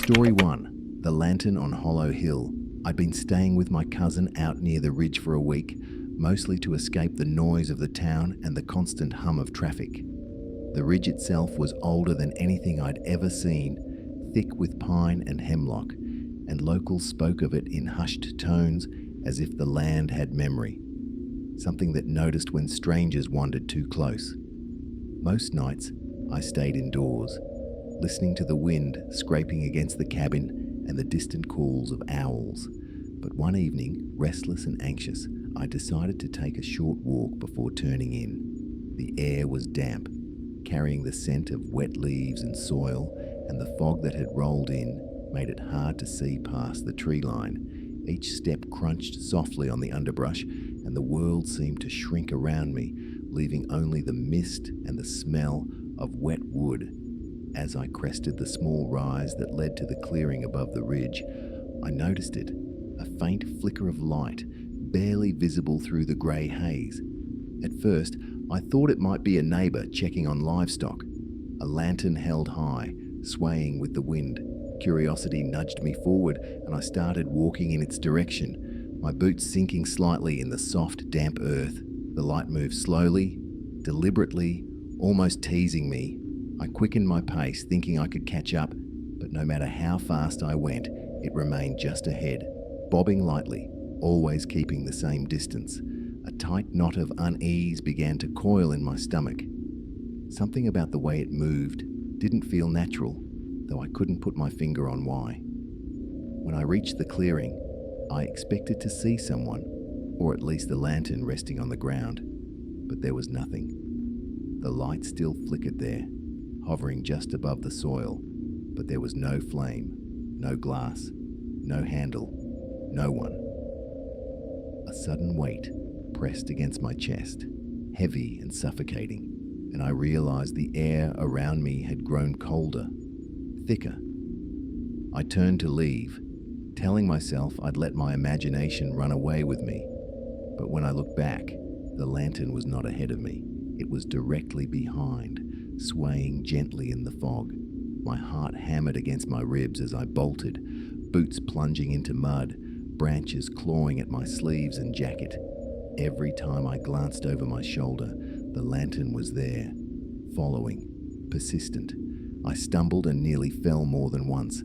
Story 1. The Lantern on Hollow Hill. I'd been staying with my cousin out near the ridge for a week, mostly to escape the noise of the town and the constant hum of traffic. The ridge itself was older than anything I'd ever seen, thick with pine and hemlock, and locals spoke of it in hushed tones as if the land had memory, something that noticed when strangers wandered too close. Most nights, I stayed indoors, listening to the wind scraping against the cabin and the distant calls of owls. But one evening, restless and anxious, I decided to take a short walk before turning in. The air was damp, carrying the scent of wet leaves and soil, and the fog that had rolled in made it hard to see past the tree line. Each step crunched softly on the underbrush, and the world seemed to shrink around me, leaving only the mist and the smell of wet wood. As I crested the small rise that led to the clearing above the ridge, I noticed it, a faint flicker of light, barely visible through the grey haze. At first, I thought it might be a neighbour checking on livestock. A lantern held high, swaying with the wind. Curiosity nudged me forward, and I started walking in its direction, my boots sinking slightly in the soft, damp earth. The light moved slowly, deliberately, almost teasing me. I quickened my pace, thinking I could catch up, but no matter how fast I went, it remained just ahead, bobbing lightly, always keeping the same distance. A tight knot of unease began to coil in my stomach. Something about the way it moved didn't feel natural, though I couldn't put my finger on why. When I reached the clearing, I expected to see someone, or at least the lantern resting on the ground, but there was nothing. The light still flickered there, hovering just above the soil, but there was no flame, no glass, no handle, no one. A sudden weight pressed against my chest, heavy and suffocating, and I realized the air around me had grown colder, thicker. I turned to leave, telling myself I'd let my imagination run away with me. But when I looked back, the lantern was not ahead of me. It was directly behind, swaying gently in the fog. My heart hammered against my ribs as I bolted, boots plunging into mud, branches clawing at my sleeves and jacket. Every time I glanced over my shoulder, the lantern was there, following, persistent. I stumbled and nearly fell more than once.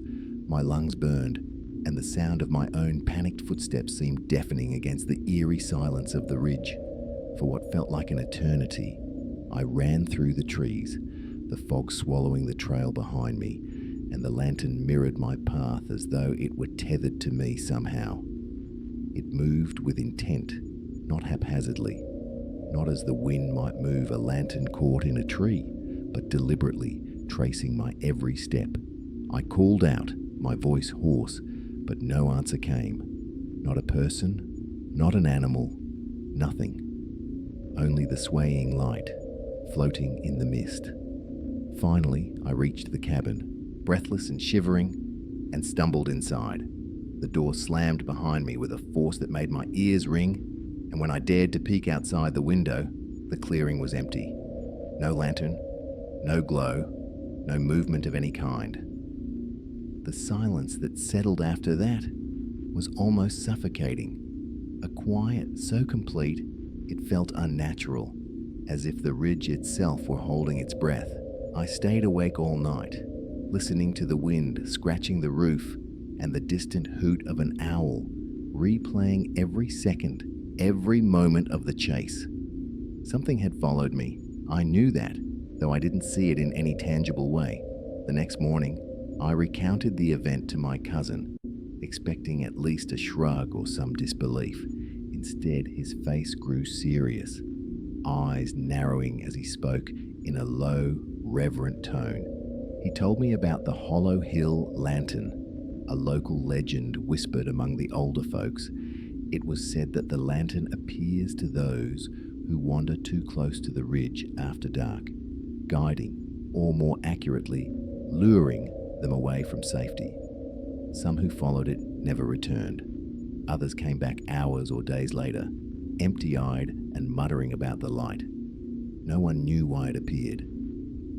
My lungs burned, and the sound of my own panicked footsteps seemed deafening against the eerie silence of the ridge. For what felt like an eternity, I ran through the trees, the fog swallowing the trail behind me, and the lantern mirrored my path as though it were tethered to me somehow. It moved with intent, not haphazardly, not as the wind might move a lantern caught in a tree, but deliberately, tracing my every step. I called out, my voice hoarse, but no answer came. Not a person, not an animal, nothing. Only the swaying light, floating in the mist. Finally, I reached the cabin, breathless and shivering, and stumbled inside. The door slammed behind me with a force that made my ears ring, and when I dared to peek outside the window, the clearing was empty. No lantern, no glow, no movement of any kind. The silence that settled after that was almost suffocating. A quiet so complete it felt unnatural, as if the ridge itself were holding its breath. I stayed awake all night, listening to the wind scratching the roof and the distant hoot of an owl, replaying every second, every moment of the chase. Something had followed me. I knew that, though I didn't see it in any tangible way. The next morning, I recounted the event to my cousin, expecting at least a shrug or some disbelief. Instead, his face grew serious, eyes narrowing as he spoke in a low, reverent tone. He told me about the Hollow Hill Lantern, a local legend whispered among the older folks. It was said that the lantern appears to those who wander too close to the ridge after dark, guiding, or more accurately, luring them away from safety. Some who followed it never returned. Others came back hours or days later, empty-eyed and muttering about the light. No one knew why it appeared,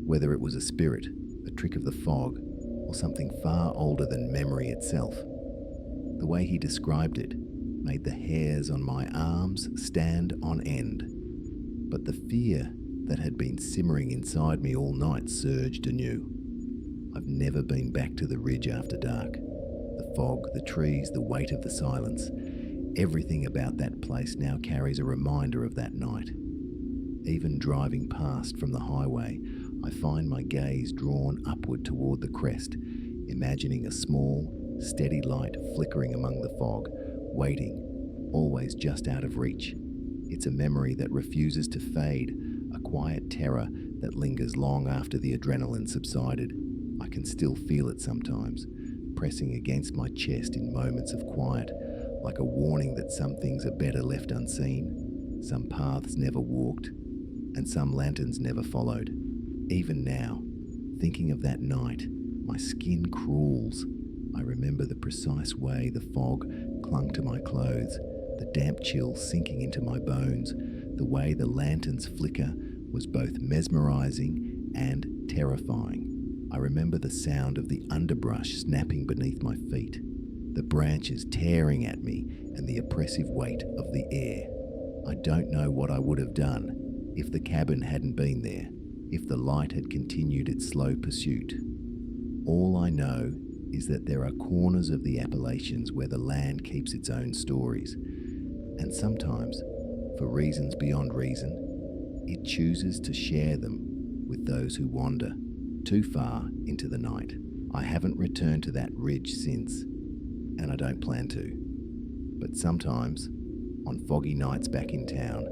whether it was a spirit, a trick of the fog, or something far older than memory itself. The way he described it made the hairs on my arms stand on end. But the fear that had been simmering inside me all night surged anew. I've never been back to the ridge after dark. The fog, the trees, the weight of the silence. Everything about that place now carries a reminder of that night. Even driving past from the highway, I find my gaze drawn upward toward the crest, imagining a small, steady light flickering among the fog, waiting, always just out of reach. It's a memory that refuses to fade, a quiet terror that lingers long after the adrenaline subsided. I can still feel it sometimes, pressing against my chest in moments of quiet, like a warning that some things are better left unseen, some paths never walked, and some lanterns never followed. Even now, thinking of that night, my skin crawls. I remember the precise way the fog clung to my clothes, the damp chill sinking into my bones, the way the lantern's flicker was both mesmerizing and terrifying. I remember the sound of the underbrush snapping beneath my feet, the branches tearing at me, and the oppressive weight of the air. I don't know what I would have done if the cabin hadn't been there, if the light had continued its slow pursuit. All I know is that there are corners of the Appalachians where the land keeps its own stories, and sometimes, for reasons beyond reason, it chooses to share them with those who wander too far into the night. I haven't returned to that ridge since, and I don't plan to. But sometimes, on foggy nights back in town,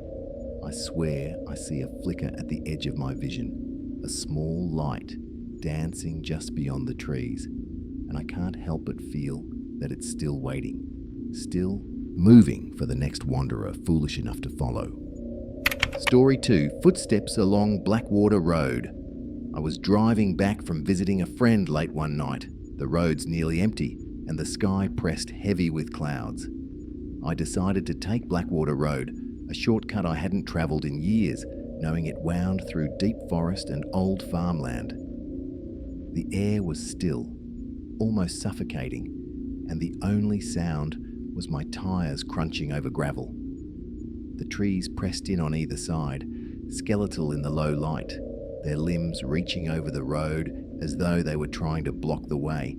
I swear I see a flicker at the edge of my vision, a small light dancing just beyond the trees, and I can't help but feel that it's still waiting, still moving for the next wanderer foolish enough to follow. Story 2, Footsteps Along Blackwater Road. I was driving back from visiting a friend late one night. The road's nearly empty, and the sky pressed heavy with clouds. I decided to take Blackwater Road, a shortcut I hadn't travelled in years, knowing it wound through deep forest and old farmland. The air was still, almost suffocating, and the only sound was my tyres crunching over gravel. The trees pressed in on either side, skeletal in the low light, their limbs reaching over the road as though they were trying to block the way.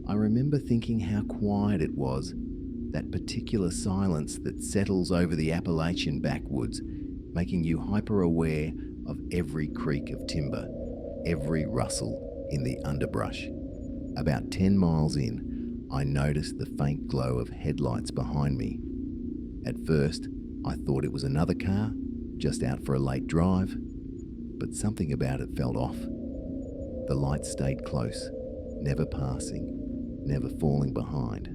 I remember thinking how quiet it was, that particular silence that settles over the Appalachian backwoods, making you hyper-aware of every creak of timber, every rustle in the underbrush. About 10 miles in, I noticed the faint glow of headlights behind me. At first, I thought it was another car, just out for a late drive, but something about it felt off. The lights stayed close, never passing, never falling behind.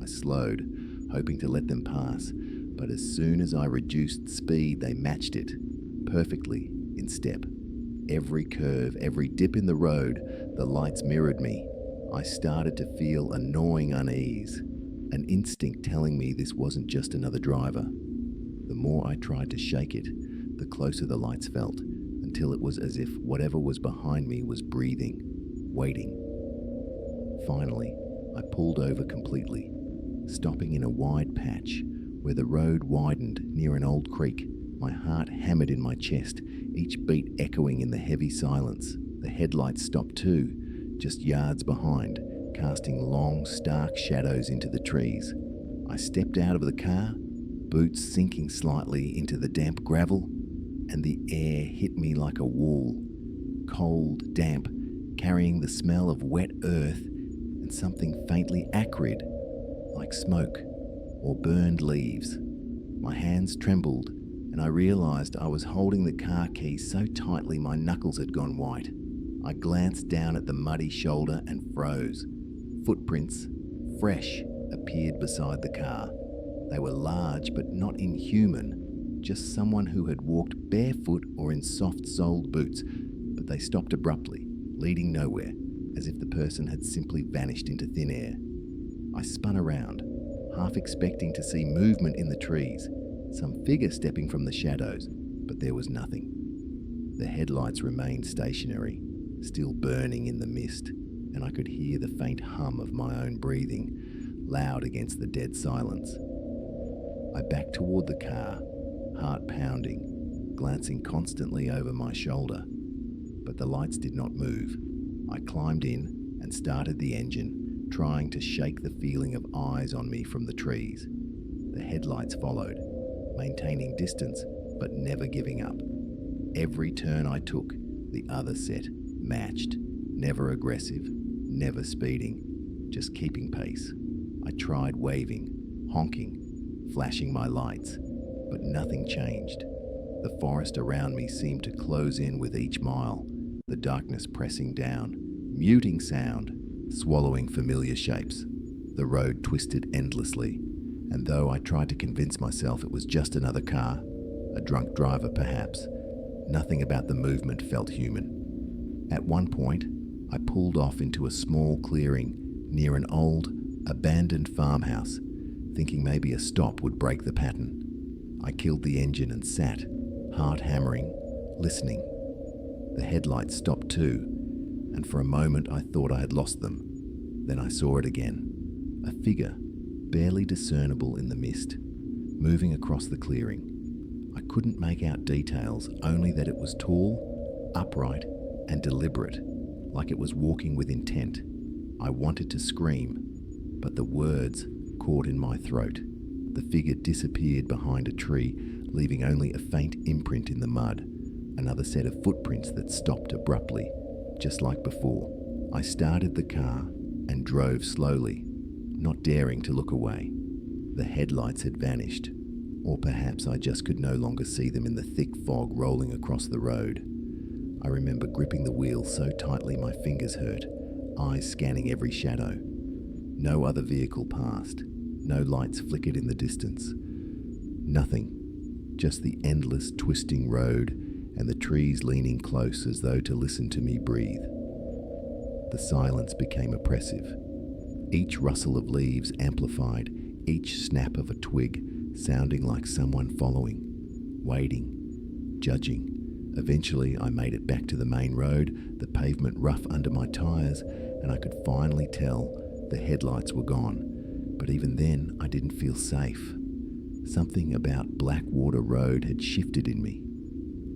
I slowed, hoping to let them pass, but as soon as I reduced speed, they matched it, perfectly, in step. Every curve, every dip in the road, the lights mirrored me. I started to feel a gnawing unease, an instinct telling me this wasn't just another driver. The more I tried to shake it, the closer the lights felt, until it was as if whatever was behind me was breathing, waiting. Finally, I pulled over completely, stopping in a wide patch where the road widened near an old creek. My heart hammered in my chest, each beat echoing in the heavy silence. The headlights stopped too, just yards behind, casting long, stark shadows into the trees. I stepped out of the car, boots sinking slightly into the damp gravel, and the air hit me like a wall, cold, damp, carrying the smell of wet earth and something faintly acrid, like smoke or burned leaves. My hands trembled, and I realized I was holding the car keys so tightly my knuckles had gone white. I glanced down at the muddy shoulder and froze. Footprints, fresh, appeared beside the car. They were large but not inhuman, just someone who had walked barefoot or in soft-soled boots, but they stopped abruptly, leading nowhere, as if the person had simply vanished into thin air. I spun around, half expecting to see movement in the trees, some figure stepping from the shadows, but there was nothing. The headlights remained stationary, still burning in the mist. and I could hear the faint hum of my own breathing, loud against the dead silence. I backed toward the car, heart pounding, glancing constantly over my shoulder. But the lights did not move. I climbed in and started the engine, trying to shake the feeling of eyes on me from the trees. The headlights followed, maintaining distance but never giving up. Every turn I took, the other set matched, never aggressive, never speeding, just keeping pace. I tried waving, honking, flashing my lights, but nothing changed. The forest around me seemed to close in with each mile, the darkness pressing down, muting sound, swallowing familiar shapes. The road twisted endlessly, and though I tried to convince myself it was just another car, a drunk driver perhaps, nothing about the movement felt human. At one point, I pulled off into a small clearing near an old, abandoned farmhouse, thinking maybe a stop would break the pattern. I killed the engine and sat, heart hammering, listening. The headlights stopped too, and for a moment I thought I had lost them. Then I saw it again, a figure, barely discernible in the mist, moving across the clearing. I couldn't make out details, only that it was tall, upright, and deliberate, like it was walking with intent. I wanted to scream, but the words caught in my throat. The figure disappeared behind a tree, leaving only a faint imprint in the mud, another set of footprints that stopped abruptly, just like before. I started the car and drove slowly, not daring to look away. The headlights had vanished, or perhaps I just could no longer see them in the thick fog rolling across the road. I remember gripping the wheel so tightly my fingers hurt, eyes scanning every shadow. No other vehicle passed, no lights flickered in the distance. Nothing, just the endless twisting road and the trees leaning close as though to listen to me breathe. The silence became oppressive. Each rustle of leaves amplified, each snap of a twig sounding like someone following, waiting, judging. Eventually, I made it back to the main road, the pavement rough under my tires, and I could finally tell the headlights were gone. But even then, I didn't feel safe. Something about Blackwater Road had shifted in me.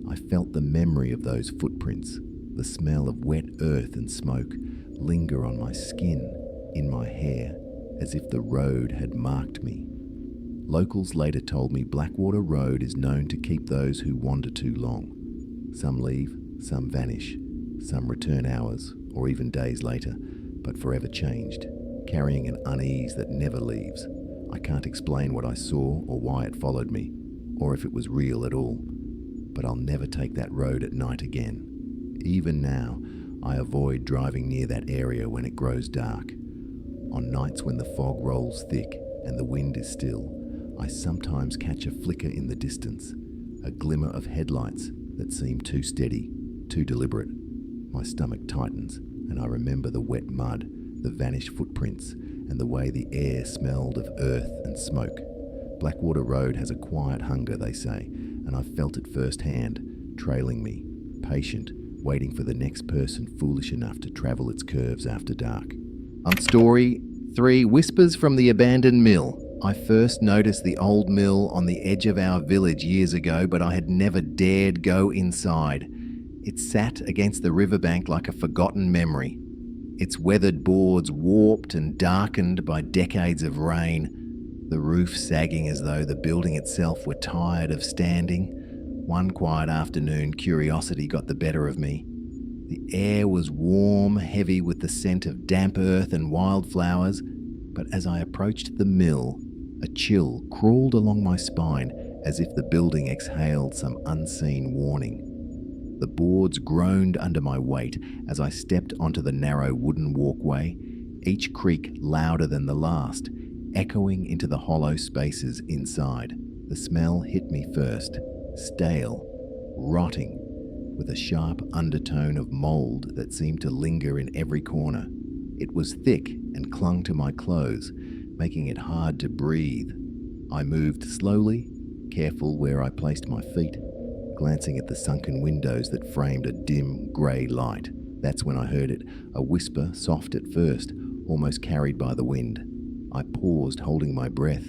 I felt the memory of those footprints, the smell of wet earth and smoke, linger on my skin, in my hair, as if the road had marked me. Locals later told me Blackwater Road is known to keep those who wander too long. Some leave, some vanish, some return hours or even days later, but forever changed, carrying an unease that never leaves. I can't explain what I saw or why it followed me, or if it was real at all, but I'll never take that road at night again. Even now, I avoid driving near that area when it grows dark. On nights when the fog rolls thick and the wind is still, I sometimes catch a flicker in the distance, a glimmer of headlights that seem too steady, too deliberate. My stomach tightens, and I remember the wet mud, the vanished footprints, and the way the air smelled of earth and smoke. Blackwater Road has a quiet hunger, they say, and I've felt it firsthand, trailing me, patient, waiting for the next person foolish enough to travel its curves after dark. On Story 3, Whispers from the Abandoned Mill. I first noticed the old mill on the edge of our village years ago, but I had never dared go inside. It sat against the riverbank like a forgotten memory, its weathered boards warped and darkened by decades of rain, the roof sagging as though the building itself were tired of standing. One quiet afternoon, curiosity got the better of me. The air was warm, heavy with the scent of damp earth and wildflowers, but as I approached the mill, a chill crawled along my spine as if the building exhaled some unseen warning. The boards groaned under my weight as I stepped onto the narrow wooden walkway, each creak louder than the last, echoing into the hollow spaces inside. The smell hit me first, stale, rotting, with a sharp undertone of mold that seemed to linger in every corner. It was thick and clung to my clothes, making it hard to breathe. I moved slowly, careful where I placed my feet, glancing at the sunken windows that framed a dim, grey light. That's when I heard it, a whisper, soft at first, almost carried by the wind. I paused, holding my breath,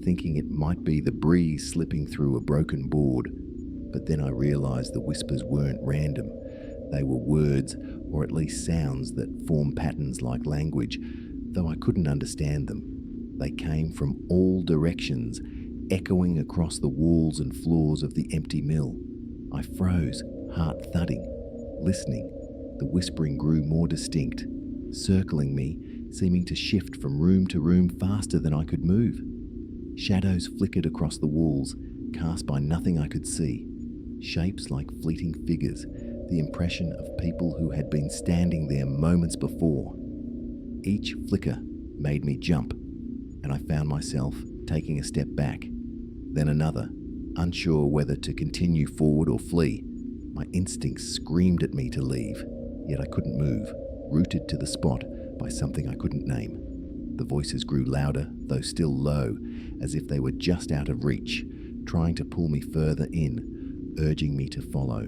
thinking it might be the breeze slipping through a broken board. But then I realized the whispers weren't random. They were words, or at least sounds, that form patterns like language, though I couldn't understand them. They came from all directions, echoing across the walls and floors of the empty mill. I froze, heart thudding, listening. The whispering grew more distinct, circling me, seeming to shift from room to room faster than I could move. Shadows flickered across the walls, cast by nothing I could see. Shapes like fleeting figures, the impression of people who had been standing there moments before. Each flicker made me jump, and I found myself taking a step back, then another, unsure whether to continue forward or flee. My instincts screamed at me to leave, yet I couldn't move, rooted to the spot by something I couldn't name. The voices grew louder, though still low, as if they were just out of reach, trying to pull me further in, urging me to follow.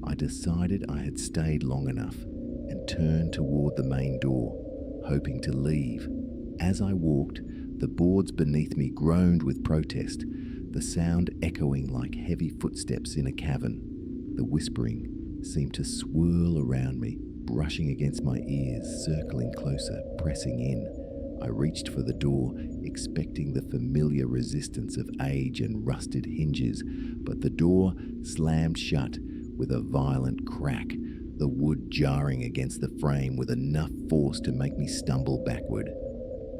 I decided I had stayed long enough and turned toward the main door, hoping to leave. As I walked, the boards beneath me groaned with protest, the sound echoing like heavy footsteps in a cavern. The whispering seemed to swirl around me, brushing against my ears, circling closer, pressing in. I reached for the door, expecting the familiar resistance of age and rusted hinges, but the door slammed shut with a violent crack, the wood jarring against the frame with enough force to make me stumble backward.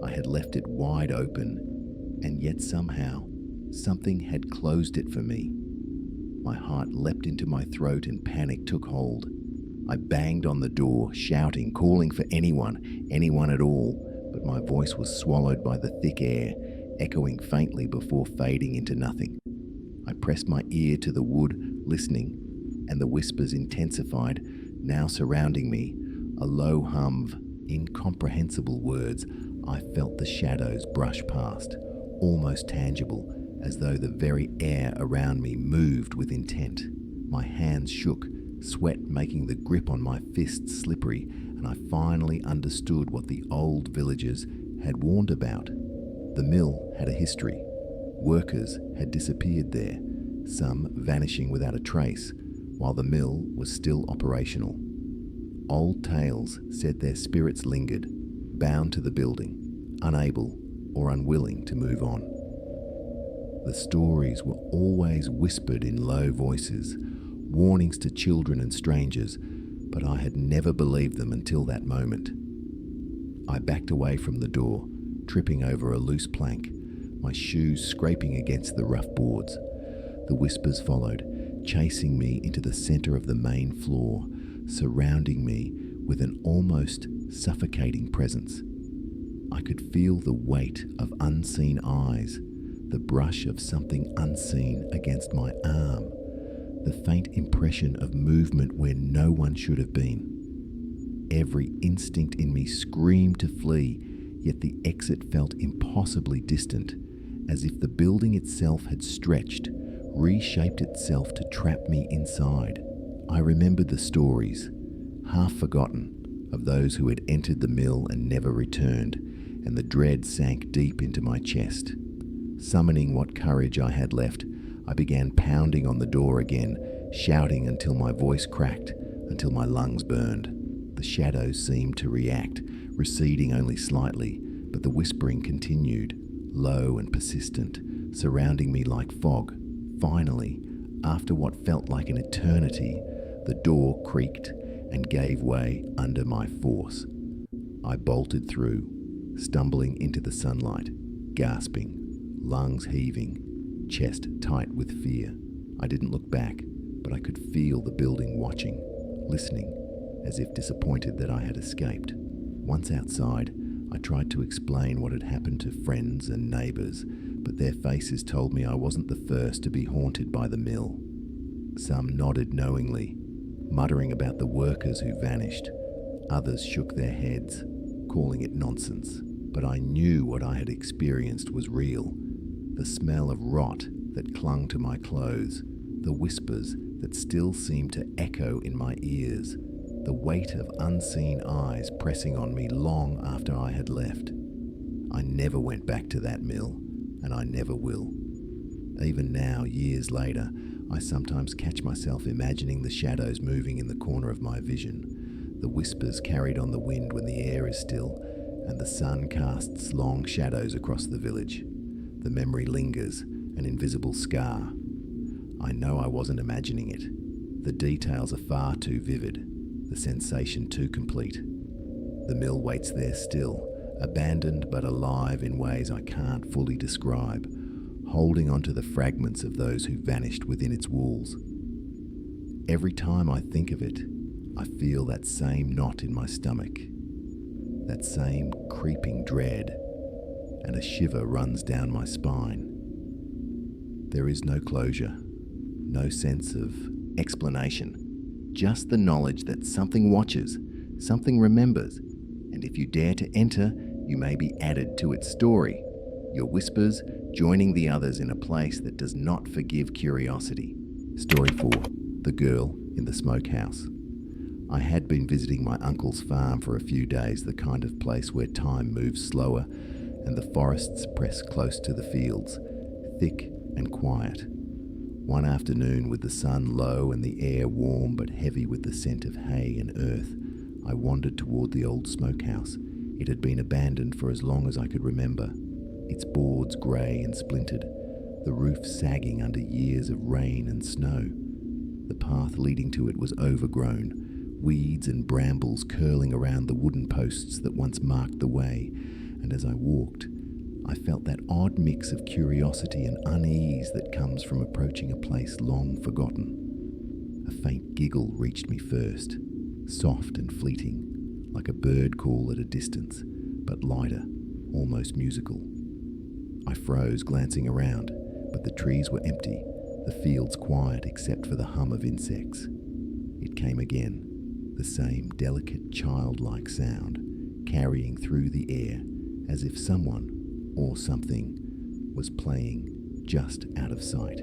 I had left it wide open, and yet somehow, something had closed it for me. My heart leapt into my throat and panic took hold. I banged on the door, shouting, calling for anyone at all, but my voice was swallowed by the thick air, echoing faintly before fading into nothing. I pressed my ear to the wood, listening, and the whispers intensified, now surrounding me, a low hum of incomprehensible words. I felt the shadows brush past, almost tangible, as though the very air around me moved with intent. My hands shook, sweat making the grip on my fists slippery, and I finally understood what the old villagers had warned about. The mill had a history. Workers had disappeared there, some vanishing without a trace, while the mill was still operational. Old tales said their spirits lingered, bound to the building, unable or unwilling to move on. The stories were always whispered in low voices, warnings to children and strangers, but I had never believed them until that moment. I backed away from the door, tripping over a loose plank, my shoes scraping against the rough boards. The whispers followed, chasing me into the center of the main floor, surrounding me with an almost suffocating presence. I could feel the weight of unseen eyes, the brush of something unseen against my arm, the faint impression of movement where no one should have been. Every instinct in me screamed to flee, yet the exit felt impossibly distant, as if the building itself had stretched, reshaped itself to trap me inside. I remembered the stories, half forgotten, of those who had entered the mill and never returned, and the dread sank deep into my chest. Summoning what courage I had left, I began pounding on the door again, shouting until my voice cracked, until my lungs burned. The shadows seemed to react, receding only slightly, but the whispering continued, low and persistent, surrounding me like fog. Finally, after what felt like an eternity, the door creaked and gave way under my force. I bolted through, stumbling into the sunlight, gasping, lungs heaving, chest tight with fear. I didn't look back, but I could feel the building watching, listening, as if disappointed that I had escaped. Once outside, I tried to explain what had happened to friends and neighbors, but their faces told me I wasn't the first to be haunted by the mill. Some nodded knowingly, muttering about the workers who vanished. Others shook their heads, calling it nonsense, but I knew what I had experienced was real. The smell of rot that clung to my clothes, the whispers that still seemed to echo in my ears. the weight of unseen eyes pressing on me long after I had left. I never went back to that mill, and I never will. Even now, years later, I sometimes catch myself imagining the shadows moving in the corner of my vision, the whispers carried on the wind when the air is still, and the sun casts long shadows across the village. The memory lingers, an invisible scar. I know I wasn't imagining it. The details are far too vivid, the sensation too complete. The mill waits there still, abandoned but alive in ways I can't fully describe, holding onto the fragments of those who vanished within its walls. Every time I think of it, I feel that same knot in my stomach, that same creeping dread, and a shiver runs down my spine. There is no closure, no sense of explanation, just the knowledge that something watches, something remembers, and if you dare to enter, you may be added to its story, your whispers joining the others in a place that does not forgive curiosity. Story 4. The Girl in the Smokehouse. I had been visiting my uncle's farm for a few days, the kind of place where time moves slower and the forests press close to the fields, thick and quiet. One afternoon, with the sun low and the air warm but heavy with the scent of hay and earth, I wandered toward the old smokehouse. It had been abandoned for as long as I could remember, its boards grey and splintered, the roof sagging under years of rain and snow. The path leading to it was overgrown, weeds and brambles curling around the wooden posts that once marked the way, and as I walked, I felt that odd mix of curiosity and unease that comes from approaching a place long forgotten. A faint giggle reached me first, soft and fleeting, like a bird call at a distance, but lighter, almost musical. I froze, glancing around, but the trees were empty, the fields quiet except for the hum of insects. It came again, the same delicate childlike sound, carrying through the air, as if someone or something was playing just out of sight.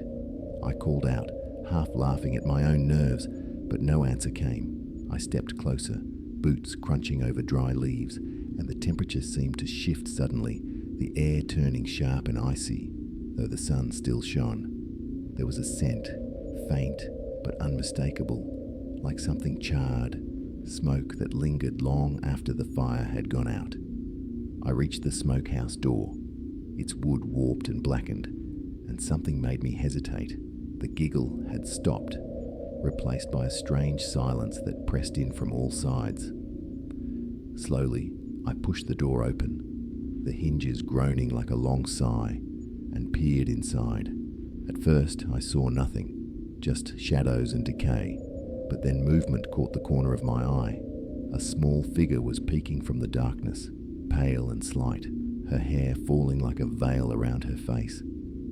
I called out, half laughing at my own nerves, but no answer came. I stepped closer, boots crunching over dry leaves, and the temperature seemed to shift suddenly, the air turning sharp and icy, though the sun still shone. There was a scent, faint but unmistakable, like something charred, smoke that lingered long after the fire had gone out. I reached the smokehouse door, its wood warped and blackened, and something made me hesitate. The giggle had stopped, replaced by a strange silence that pressed in from all sides. Slowly, I pushed the door open, the hinges groaning like a long sigh, and peered inside. At first, I saw nothing, just shadows and decay, but then movement caught the corner of my eye. A small figure was peeking from the darkness, pale and slight, her hair falling like a veil around her face.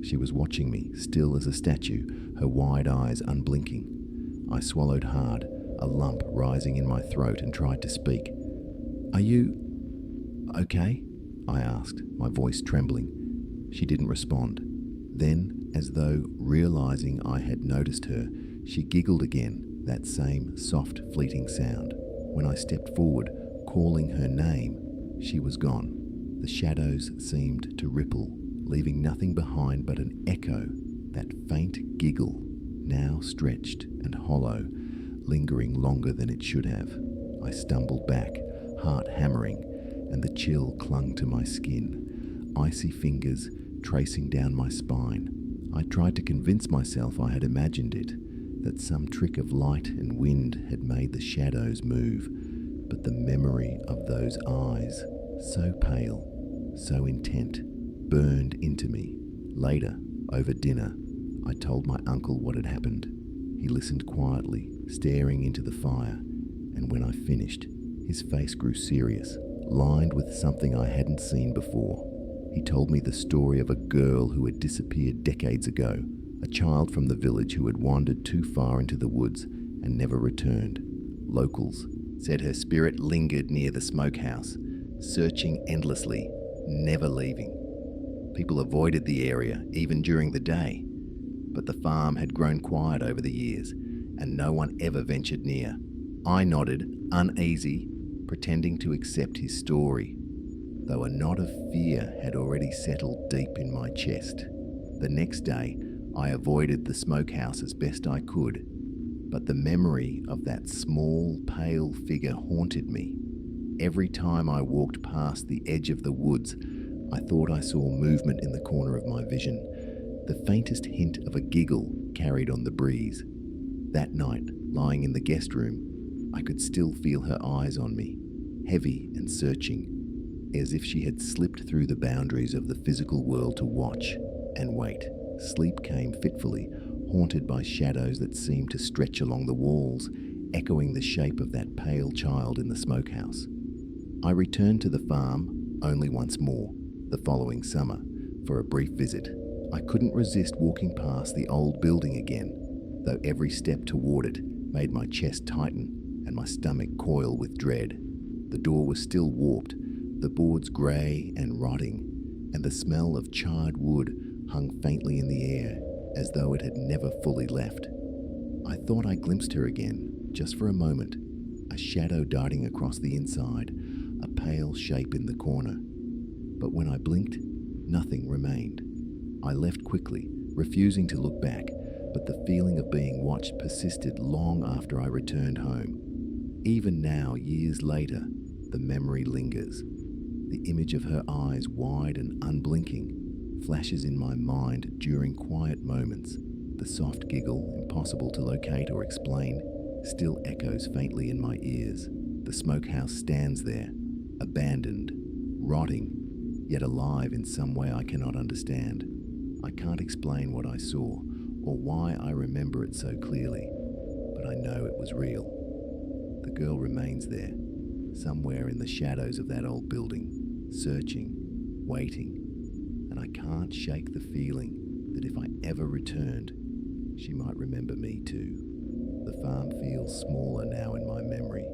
She was watching me, still as a statue, her wide eyes unblinking. I swallowed hard, a lump rising in my throat, and tried to speak. "Are you okay?" I asked, my voice trembling. She didn't respond. Then, as though realizing I had noticed her, she giggled again, that same soft, fleeting sound. When I stepped forward, calling her name, she was gone. The shadows seemed to ripple, leaving nothing behind but an echo, that faint giggle, now stretched and hollow, lingering longer than it should have. I stumbled back, heart hammering, and the chill clung to my skin, icy fingers tracing down my spine. I tried to convince myself I had imagined it, that some trick of light and wind had made the shadows move, but the memory of those eyes, so pale, so intent, burned into me. Later, over dinner, I told my uncle what had happened. He listened quietly, staring into the fire, and when I finished, his face grew serious, lined with something I hadn't seen before. He told me the story of a girl who had disappeared decades ago, a child from the village who had wandered too far into the woods and never returned. Locals said her spirit lingered near the smokehouse, searching endlessly, never leaving. People avoided the area, even during the day, but the farm had grown quiet over the years, and no one ever ventured near. I nodded, uneasy, pretending to accept his story, though a knot of fear had already settled deep in my chest. The next day, I avoided the smokehouse as best I could, but the memory of that small, pale figure haunted me. Every time I walked past the edge of the woods, I thought I saw movement in the corner of my vision, the faintest hint of a giggle carried on the breeze. That night, lying in the guest room, I could still feel her eyes on me, heavy and searching, as if she had slipped through the boundaries of the physical world to watch and wait. Sleep came fitfully, haunted by shadows that seemed to stretch along the walls, echoing the shape of that pale child in the smokehouse. I returned to the farm only once more, the following summer, for a brief visit. I couldn't resist walking past the old building again, though every step toward it made my chest tighten and my stomach coil with dread. The door was still warped, the boards grey and rotting, and the smell of charred wood hung faintly in the air, as though it had never fully left. I thought I glimpsed her again, just for a moment, a shadow darting across the inside, a pale shape in the corner. But when I blinked, nothing remained. I left quickly, refusing to look back, but the feeling of being watched persisted long after I returned home. Even now, years later, the memory lingers. The image of her eyes, wide and unblinking, flashes in my mind during quiet moments. The soft giggle, impossible to locate or explain, still echoes faintly in my ears. The smokehouse stands there, abandoned, rotting, yet alive in some way I cannot understand. I can't explain what I saw or why I remember it so clearly, but I know it was real. The girl remains there, somewhere in the shadows of that old building, searching, waiting, and I can't shake the feeling that if I ever returned, she might remember me too. The farm feels smaller now in my memory,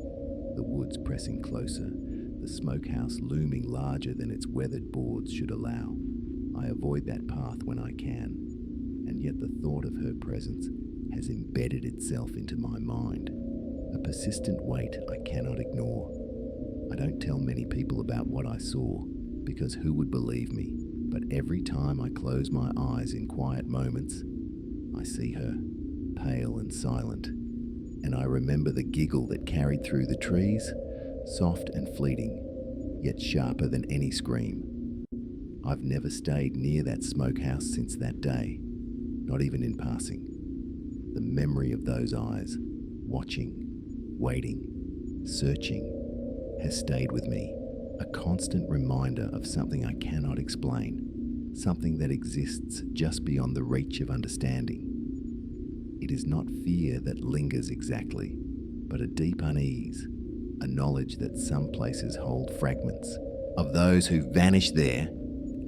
the woods pressing closer, the smokehouse looming larger than its weathered boards should allow. I avoid that path when I can, and yet the thought of her presence has embedded itself into my mind, a persistent weight I cannot ignore. I don't tell many people about what I saw, because who would believe me? But every time I close my eyes in quiet moments, I see her, pale and silent, and I remember the giggle that carried through the trees, soft and fleeting, yet sharper than any scream. I've never stayed near that smokehouse since that day, not even in passing. The memory of those eyes, watching, waiting, searching, has stayed with me, a constant reminder of something I cannot explain, something that exists just beyond the reach of understanding. It is not fear that lingers exactly, but a deep unease, a knowledge that some places hold fragments of those who vanish there,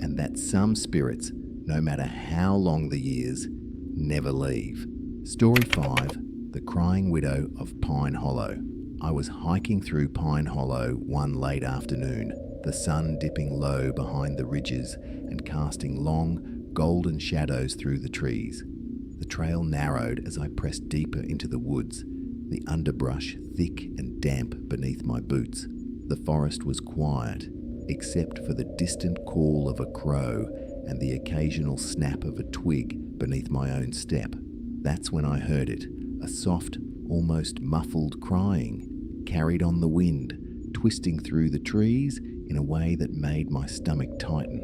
and that some spirits, no matter how long the years, never leave. Story 5, The Crying Widow of Pine Hollow. I was hiking through Pine Hollow one late afternoon, the sun dipping low behind the ridges and casting long, golden shadows through the trees. The trail narrowed as I pressed deeper into the woods, the underbrush thick and damp beneath my boots. The forest was quiet, except for the distant call of a crow and the occasional snap of a twig beneath my own step. That's when I heard it, a soft, almost muffled crying, carried on the wind, twisting through the trees in a way that made my stomach tighten.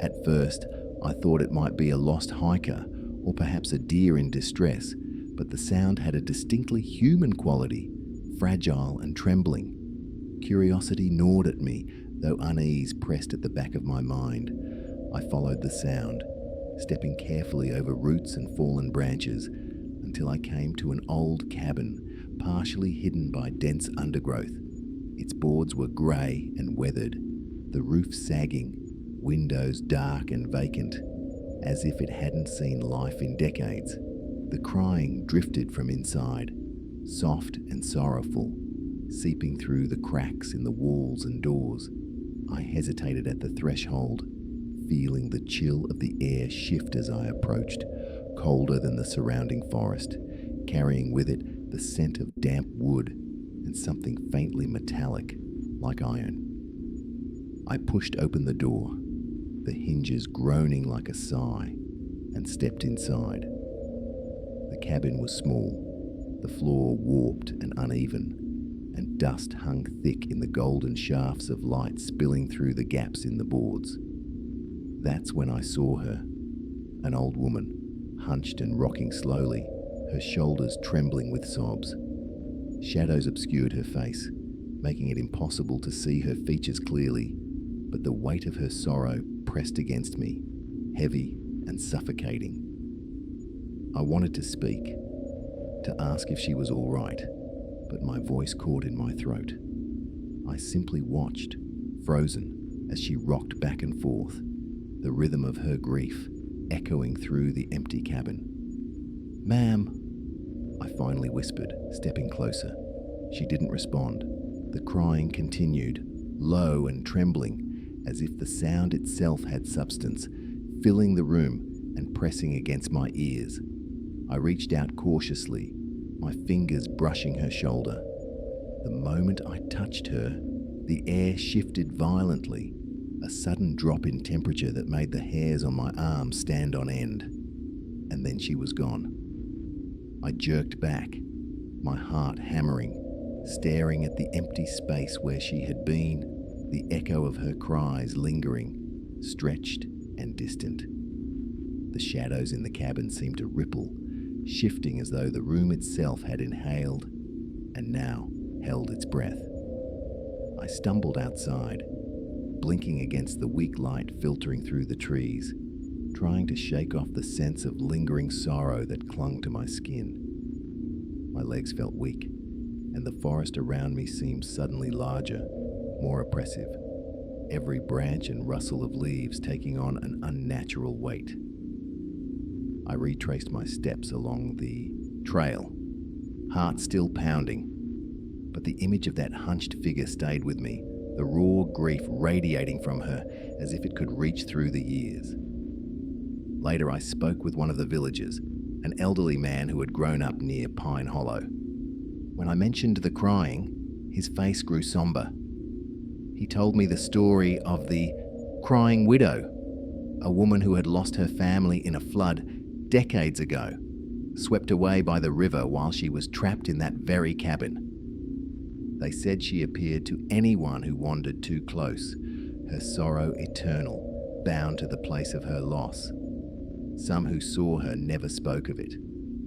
At first, I thought it might be a lost hiker, or perhaps a deer in distress, but the sound had a distinctly human quality, fragile and trembling. Curiosity gnawed at me, though unease pressed at the back of my mind. I followed the sound, stepping carefully over roots and fallen branches, until I came to an old cabin, partially hidden by dense undergrowth. Its boards were grey and weathered, the roof sagging, windows dark and vacant, as if it hadn't seen life in decades. The crying drifted from inside, soft and sorrowful, seeping through the cracks in the walls and doors. I hesitated at the threshold, feeling the chill of the air shift as I approached, colder than the surrounding forest, carrying with it the scent of damp wood, and something faintly metallic, like iron. I pushed open the door, the hinges groaning like a sigh, and stepped inside. The cabin was small, the floor warped and uneven, and dust hung thick in the golden shafts of light spilling through the gaps in the boards. That's when I saw her, an old woman, hunched and rocking slowly, her shoulders trembling with sobs. Shadows obscured her face, making it impossible to see her features clearly, but the weight of her sorrow pressed against me, heavy and suffocating. I wanted to speak, to ask if she was all right, but my voice caught in my throat. I simply watched, frozen, as she rocked back and forth, the rhythm of her grief echoing through the empty cabin. "Ma'am," I finally whispered, stepping closer. She didn't respond. The crying continued, low and trembling, as if the sound itself had substance, filling the room and pressing against my ears. I reached out cautiously, my fingers brushing her shoulder. The moment I touched her, the air shifted violently, a sudden drop in temperature that made the hairs on my arms stand on end. And then she was gone. I jerked back, my heart hammering, staring at the empty space where she had been, the echo of her cries lingering, stretched and distant. The shadows in the cabin seemed to ripple, shifting as though the room itself had inhaled and now held its breath. I stumbled outside, blinking against the weak light filtering through the trees, trying to shake off the sense of lingering sorrow that clung to my skin. My legs felt weak, and the forest around me seemed suddenly larger, more oppressive, every branch and rustle of leaves taking on an unnatural weight. I retraced my steps along the trail, heart still pounding, but the image of that hunched figure stayed with me, the raw grief radiating from her as if it could reach through the years. Later, I spoke with one of the villagers, an elderly man who had grown up near Pine Hollow. When I mentioned the crying, his face grew somber. He told me the story of the crying widow, a woman who had lost her family in a flood decades ago, swept away by the river while she was trapped in that very cabin. They said she appeared to anyone who wandered too close, her sorrow eternal, bound to the place of her loss. Some who saw her never spoke of it,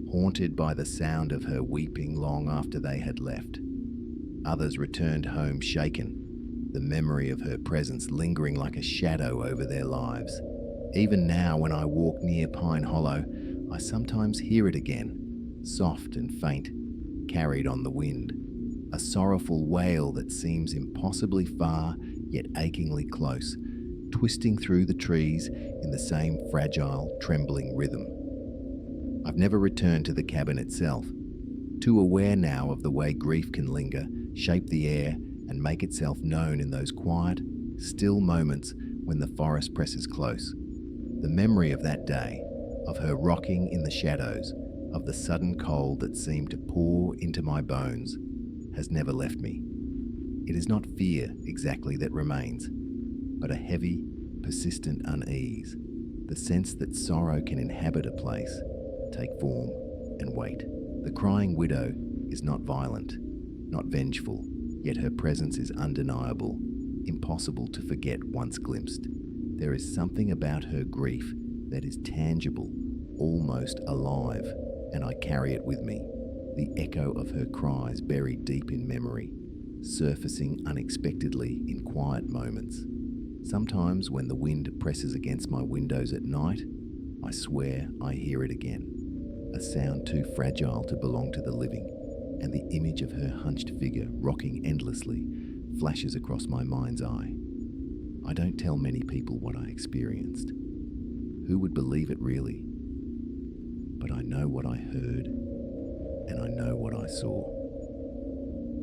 haunted by the sound of her weeping long after they had left. Others returned home shaken, the memory of her presence lingering like a shadow over their lives. Even now, when I walk near Pine Hollow, I sometimes hear it again, soft and faint, carried on the wind. A sorrowful wail that seems impossibly far, yet achingly close, twisting through the trees in the same fragile, trembling rhythm. I've never returned to the cabin itself, too aware now of the way grief can linger, shape the air, and make itself known in those quiet, still moments when the forest presses close. The memory of that day, of her rocking in the shadows, of the sudden cold that seemed to pour into my bones, has never left me. It is not fear exactly that remains, but a heavy, persistent unease, the sense that sorrow can inhabit a place, take form, and wait. The crying widow is not violent, not vengeful, yet her presence is undeniable, impossible to forget once glimpsed. There is something about her grief that is tangible, almost alive, and I carry it with me, the echo of her cries buried deep in memory, surfacing unexpectedly in quiet moments. Sometimes when the wind presses against my windows at night, I swear I hear it again, a sound too fragile to belong to the living, and the image of her hunched figure rocking endlessly flashes across my mind's eye. I don't tell many people what I experienced. Who would believe it really? But I know what I heard, and I know what I saw.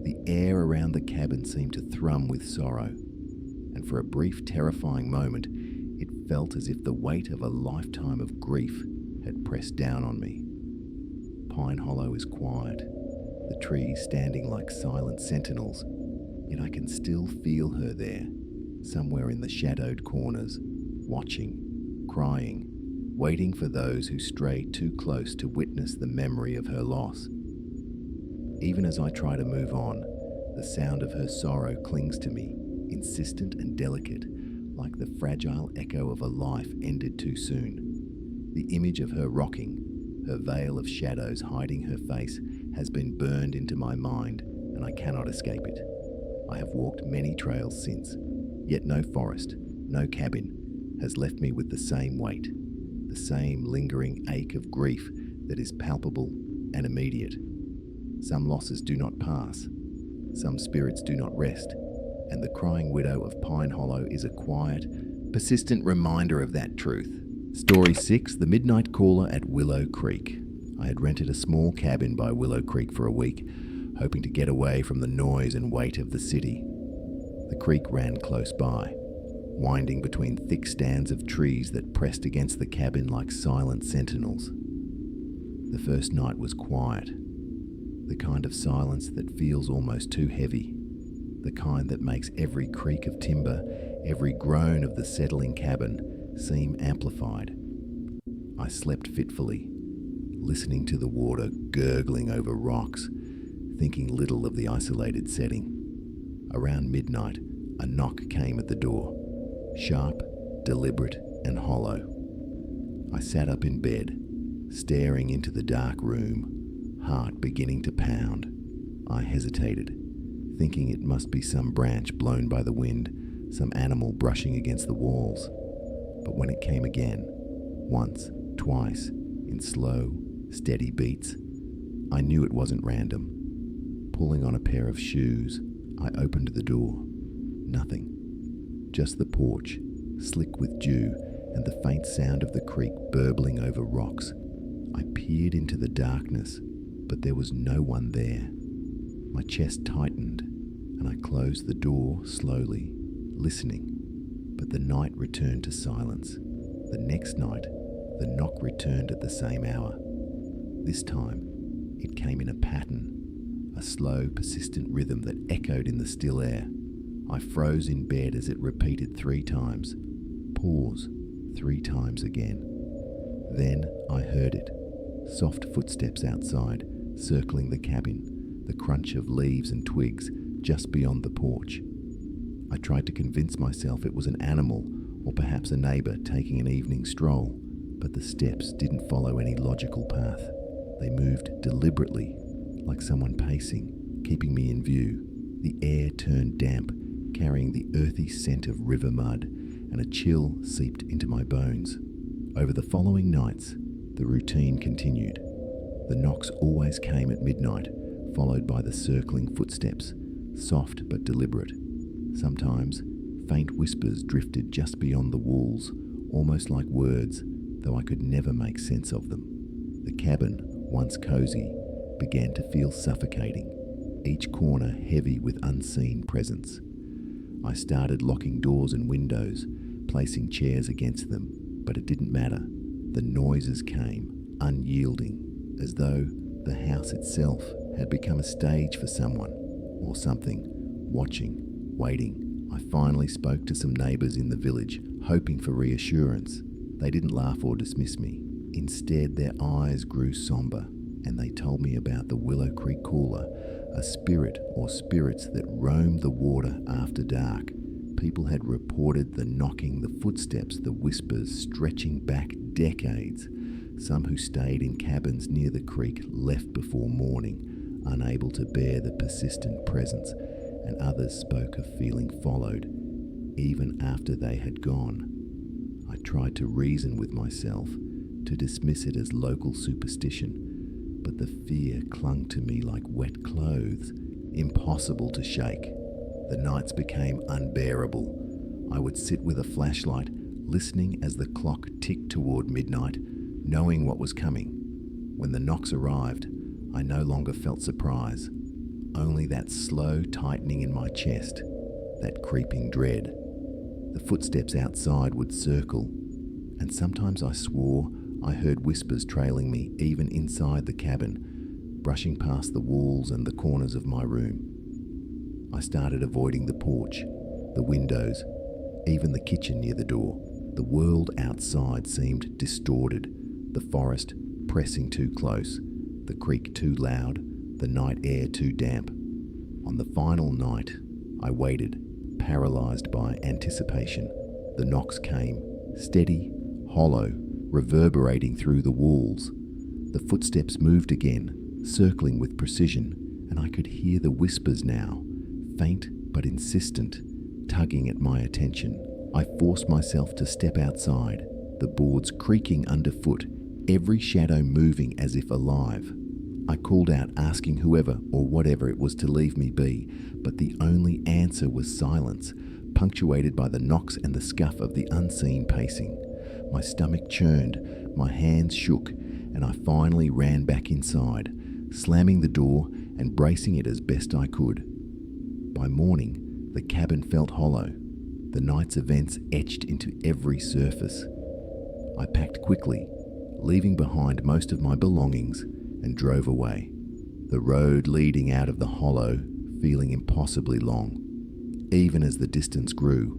The air around the cabin seemed to thrum with sorrow, and for a brief, terrifying moment, it felt as if the weight of a lifetime of grief had pressed down on me. Pine Hollow is quiet, the trees standing like silent sentinels, yet I can still feel her there, somewhere in the shadowed corners, watching, crying, waiting for those who stray too close to witness the memory of her loss. Even as I try to move on, the sound of her sorrow clings to me, insistent and delicate, like the fragile echo of a life ended too soon. The image of her rocking, her veil of shadows hiding her face, has been burned into my mind, and I cannot escape it. I have walked many trails since, yet no forest, no cabin, has left me with the same weight, the same lingering ache of grief that is palpable and immediate. Some losses do not pass, some spirits do not rest, and the crying widow of Pine Hollow is a quiet, persistent reminder of that truth. Story 6, The Midnight Caller at Willow Creek. I had rented a small cabin by Willow Creek for a week, hoping to get away from the noise and weight of the city. The creek ran close by, winding between thick stands of trees that pressed against the cabin like silent sentinels. The first night was quiet, the kind of silence that feels almost too heavy, the kind that makes every creak of timber, every groan of the settling cabin seem amplified. I slept fitfully, listening to the water gurgling over rocks, thinking little of the isolated setting. Around midnight, a knock came at the door, sharp, deliberate, and hollow. I sat up in bed, staring into the dark room, heart beginning to pound. I hesitated, thinking it must be some branch blown by the wind, some animal brushing against the walls. But when it came again, once, twice, in slow, steady beats, I knew it wasn't random. Pulling on a pair of shoes, I opened the door. Nothing. Just the porch, slick with dew, and the faint sound of the creek burbling over rocks. I peered into the darkness, but there was no one there. My chest tightened, and I closed the door slowly, listening. But the night returned to silence. The next night, the knock returned at the same hour. This time, it came in a pattern, a slow, persistent rhythm that echoed in the still air. I froze in bed as it repeated 3 times. Pause, 3 times again. Then I heard it. Soft footsteps outside, circling the cabin, the crunch of leaves and twigs just beyond the porch. I tried to convince myself it was an animal or perhaps a neighbor taking an evening stroll, but the steps didn't follow any logical path. They moved deliberately, like someone pacing, keeping me in view. The air turned damp, carrying the earthy scent of river mud, and a chill seeped into my bones. Over the following nights, the routine continued. The knocks always came at midnight, followed by the circling footsteps, soft but deliberate. Sometimes, faint whispers drifted just beyond the walls, almost like words, though I could never make sense of them. The cabin, once cozy, began to feel suffocating, each corner heavy with unseen presence. I started locking doors and windows, placing chairs against them, but it didn't matter. The noises came, unyielding, as though the house itself had become a stage for someone, or something, watching, waiting. I finally spoke to some neighbors in the village, hoping for reassurance. They didn't laugh or dismiss me. Instead, their eyes grew somber, and they told me about the Willow Creek Caller, a spirit or spirits that roamed the water after dark. People had reported the knocking, the footsteps, the whispers stretching back decades. Some who stayed in cabins near the creek left before morning, unable to bear the persistent presence, and others spoke of feeling followed, even after they had gone. I tried to reason with myself, to dismiss it as local superstition, but the fear clung to me like wet clothes, impossible to shake. The nights became unbearable. I would sit with a flashlight, listening as the clock ticked toward midnight, knowing what was coming. When the knocks arrived, I no longer felt surprise, only that slow tightening in my chest, that creeping dread. The footsteps outside would circle, and sometimes I swore I heard whispers trailing me even inside the cabin, brushing past the walls and the corners of my room. I started avoiding the porch, the windows, even the kitchen near the door. The world outside seemed distorted, the forest pressing too close, the creek too loud, the night air too damp. On the final night, I waited, paralyzed by anticipation. The knocks came, steady, hollow, reverberating through the walls. The footsteps moved again, circling with precision, and I could hear the whispers now, faint but insistent, tugging at my attention. I forced myself to step outside, the boards creaking underfoot, every shadow moving as if alive. I called out, asking whoever or whatever it was to leave me be, but the only answer was silence, punctuated by the knocks and the scuff of the unseen pacing. My stomach churned, my hands shook, and I finally ran back inside, slamming the door and bracing it as best I could. By morning, the cabin felt hollow, the night's events etched into every surface. I packed quickly, leaving behind most of my belongings, and drove away, the road leading out of the hollow feeling impossibly long. Even as the distance grew,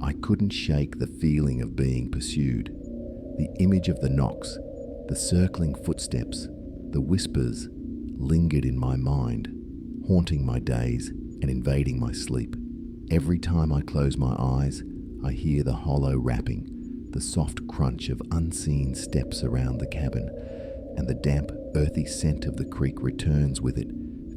I couldn't shake the feeling of being pursued. The image of the knocks, the circling footsteps, the whispers lingered in my mind, haunting my days and invading my sleep. Every time I close my eyes, I hear the hollow rapping, the soft crunch of unseen steps around the cabin, and the damp, earthy scent of the creek returns with it,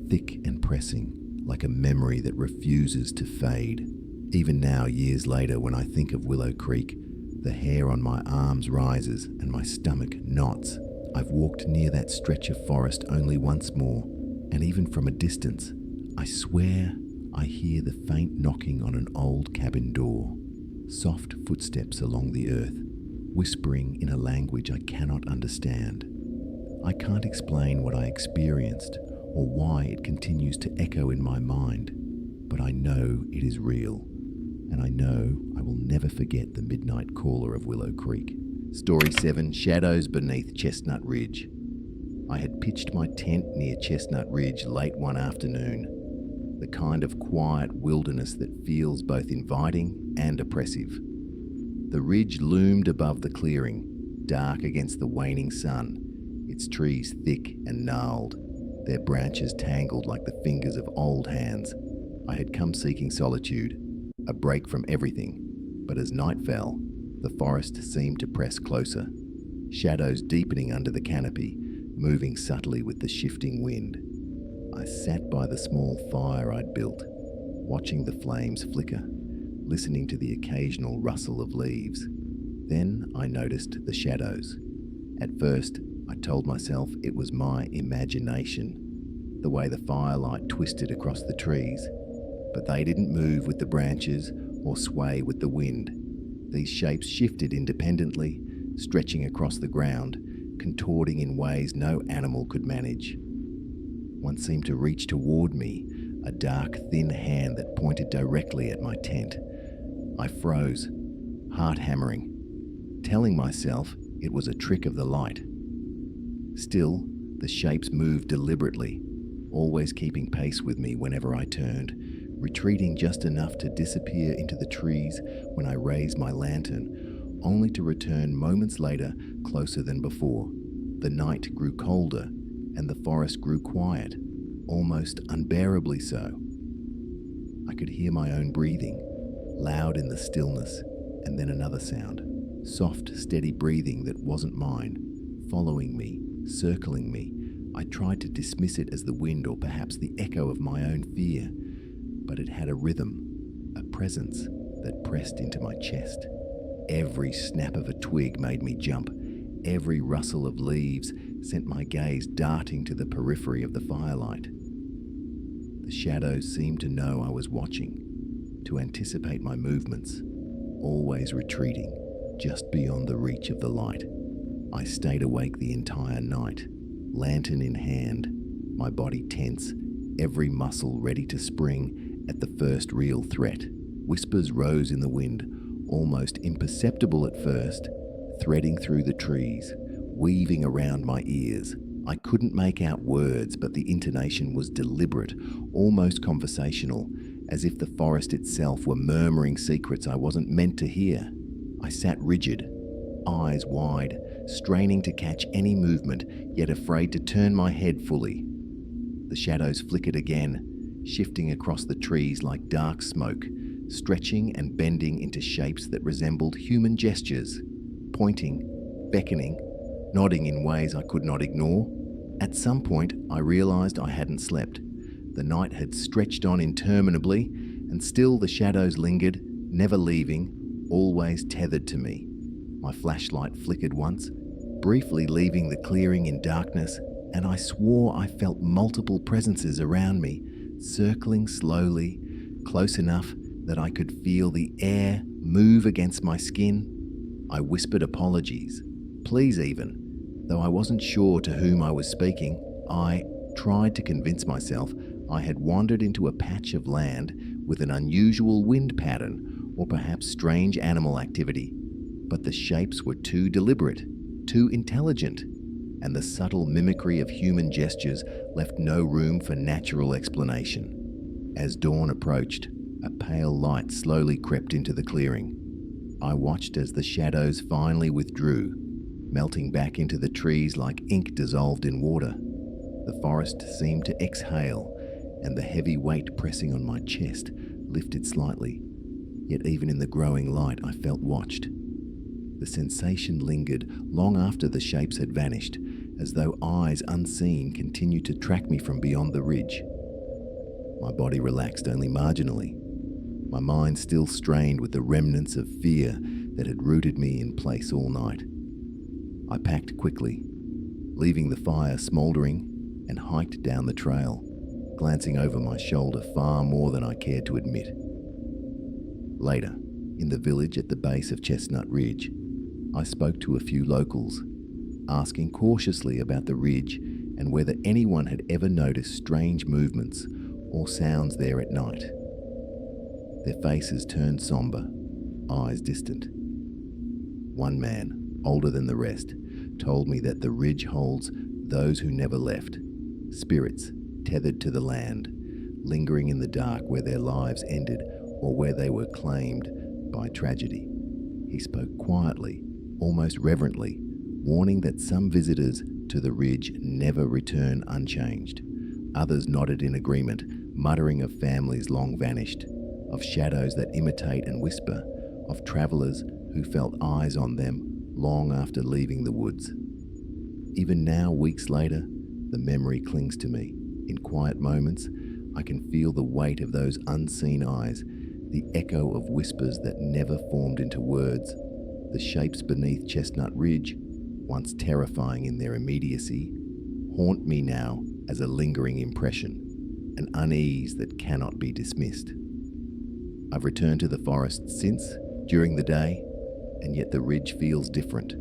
thick and pressing, like a memory that refuses to fade. Even now, years later, when I think of Willow Creek, the hair on my arms rises and my stomach knots. I've walked near that stretch of forest only once more, and even from a distance, I swear I hear the faint knocking on an old cabin door, soft footsteps along the earth, whispering in a language I cannot understand. I can't explain what I experienced or why it continues to echo in my mind, but I know it is real, and I know I will never forget the midnight caller of Willow Creek. Story 7, Shadows Beneath Chestnut Ridge. I had pitched my tent near Chestnut Ridge late one afternoon, the kind of quiet wilderness that feels both inviting and oppressive. The ridge loomed above the clearing, dark against the waning sun, its trees thick and gnarled, their branches tangled like the fingers of old hands. I had come seeking solitude, a break from everything, but as night fell, the forest seemed to press closer, shadows deepening under the canopy, moving subtly with the shifting wind. I sat by the small fire I'd built, watching the flames flicker, listening to the occasional rustle of leaves. Then I noticed the shadows. At first, I told myself it was my imagination, the way the firelight twisted across the trees, but they didn't move with the branches or sway with the wind. These shapes shifted independently, stretching across the ground, contorting in ways no animal could manage. One seemed to reach toward me, a dark, thin hand that pointed directly at my tent. I froze, heart hammering, telling myself it was a trick of the light. Still, the shapes moved deliberately, always keeping pace with me whenever I turned, retreating just enough to disappear into the trees when I raised my lantern, only to return moments later closer than before. The night grew colder, and the forest grew quiet, almost unbearably so. I could hear my own breathing, loud in the stillness, and then another sound, soft, steady breathing that wasn't mine, following me, circling me. I tried to dismiss it as the wind or perhaps the echo of my own fear, but it had a rhythm, a presence that pressed into my chest. Every snap of a twig made me jump. Every rustle of leaves sent my gaze darting to the periphery of the firelight. The shadows seemed to know I was watching, to anticipate my movements, always retreating just beyond the reach of the light. I stayed awake the entire night, lantern in hand, my body tense, every muscle ready to spring at the first real threat. Whispers rose in the wind, almost imperceptible at first, threading through the trees, weaving around my ears. I couldn't make out words, but the intonation was deliberate, almost conversational, as if the forest itself were murmuring secrets I wasn't meant to hear. I sat rigid, eyes wide, straining to catch any movement, yet afraid to turn my head fully. The shadows flickered again, shifting across the trees like dark smoke, stretching and bending into shapes that resembled human gestures, pointing, beckoning, nodding in ways I could not ignore. At some point, I realized I hadn't slept. The night had stretched on interminably, and still the shadows lingered, never leaving, always tethered to me. My flashlight flickered once, briefly leaving the clearing in darkness, and I swore I felt multiple presences around me, circling slowly, close enough that I could feel the air move against my skin. I whispered apologies, please even. Though I wasn't sure to whom I was speaking, I tried to convince myself I had wandered into a patch of land with an unusual wind pattern or perhaps strange animal activity. But the shapes were too deliberate, too intelligent, and the subtle mimicry of human gestures left no room for natural explanation. As dawn approached, a pale light slowly crept into the clearing. I watched as the shadows finally withdrew, melting back into the trees like ink dissolved in water. The forest seemed to exhale, and the heavy weight pressing on my chest lifted slightly. Yet even in the growing light, I felt watched. The sensation lingered long after the shapes had vanished, as though eyes unseen continued to track me from beyond the ridge. My body relaxed only marginally, my mind still strained with the remnants of fear that had rooted me in place all night. I packed quickly, leaving the fire smouldering, and hiked down the trail, glancing over my shoulder far more than I cared to admit. Later, in the village at the base of Chestnut Ridge, I spoke to a few locals, asking cautiously about the ridge and whether anyone had ever noticed strange movements or sounds there at night. Their faces turned somber, eyes distant. One man, older than the rest, told me that the ridge holds those who never left, spirits tethered to the land, lingering in the dark where their lives ended or where they were claimed by tragedy. He spoke quietly, almost reverently, warning that some visitors to the ridge never return unchanged. Others nodded in agreement, muttering of families long vanished, of shadows that imitate and whisper, of travelers who felt eyes on them long after leaving the woods. Even now, weeks later, the memory clings to me. In quiet moments, I can feel the weight of those unseen eyes, the echo of whispers that never formed into words. The shapes beneath Chestnut Ridge, once terrifying in their immediacy, haunt me now as a lingering impression, an unease that cannot be dismissed. I've returned to the forest since, during the day, and yet the ridge feels different,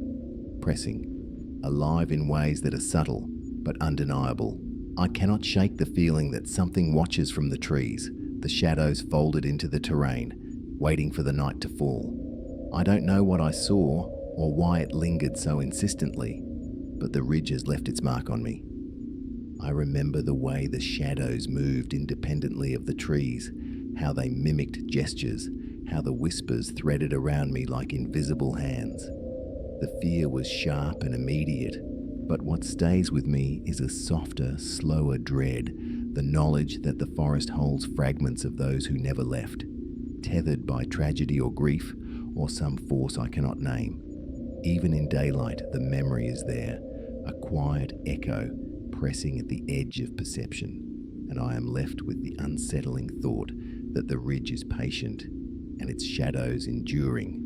pressing, alive in ways that are subtle but undeniable. I cannot shake the feeling that something watches from the trees, the shadows folded into the terrain, waiting for the night to fall. I don't know what I saw or why it lingered so insistently, but the ridge has left its mark on me. I remember the way the shadows moved independently of the trees, how they mimicked gestures, how the whispers threaded around me like invisible hands. The fear was sharp and immediate, but what stays with me is a softer, slower dread, the knowledge that the forest holds fragments of those who never left, tethered by tragedy or grief, or some force I cannot name. Even in daylight, the memory is there, a quiet echo pressing at the edge of perception, and I am left with the unsettling thought that the ridge is patient and its shadows enduring,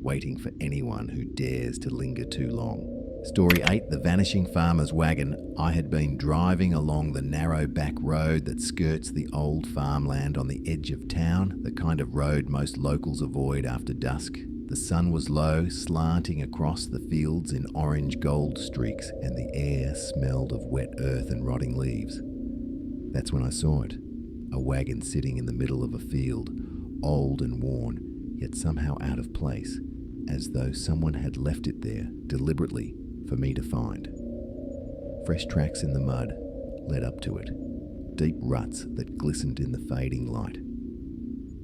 waiting for anyone who dares to linger too long. Story 8, The Vanishing Farmer's Wagon. I had been driving along the narrow back road that skirts the old farmland on the edge of town, the kind of road most locals avoid after dusk. The sun was low, slanting across the fields in orange gold streaks, and the air smelled of wet earth and rotting leaves. That's when I saw it, a wagon sitting in the middle of a field, old and worn, yet somehow out of place, as though someone had left it there deliberately for me to find. Fresh tracks in the mud led up to it, deep ruts that glistened in the fading light.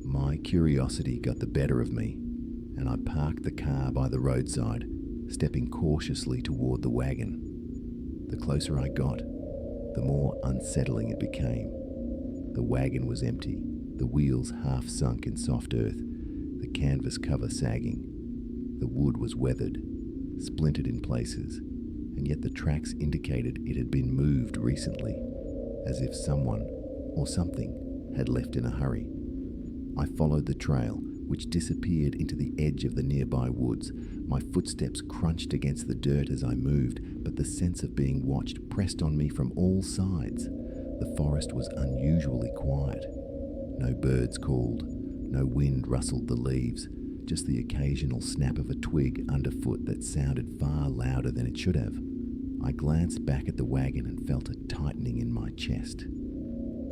My curiosity got the better of me, and I parked the car by the roadside, stepping cautiously toward the wagon. The closer I got, the more unsettling it became. The wagon was empty, the wheels half sunk in soft earth, the canvas cover sagging. The wood was weathered, splintered in places, and yet the tracks indicated it had been moved recently, as if someone or something had left in a hurry. I followed the trail, which disappeared into the edge of the nearby woods. My footsteps crunched against the dirt as I moved, but the sense of being watched pressed on me from all sides. The forest was unusually quiet. No birds called, no wind rustled the leaves, just the occasional snap of a twig underfoot that sounded far louder than it should have. I glanced back at the wagon and felt a tightening in my chest.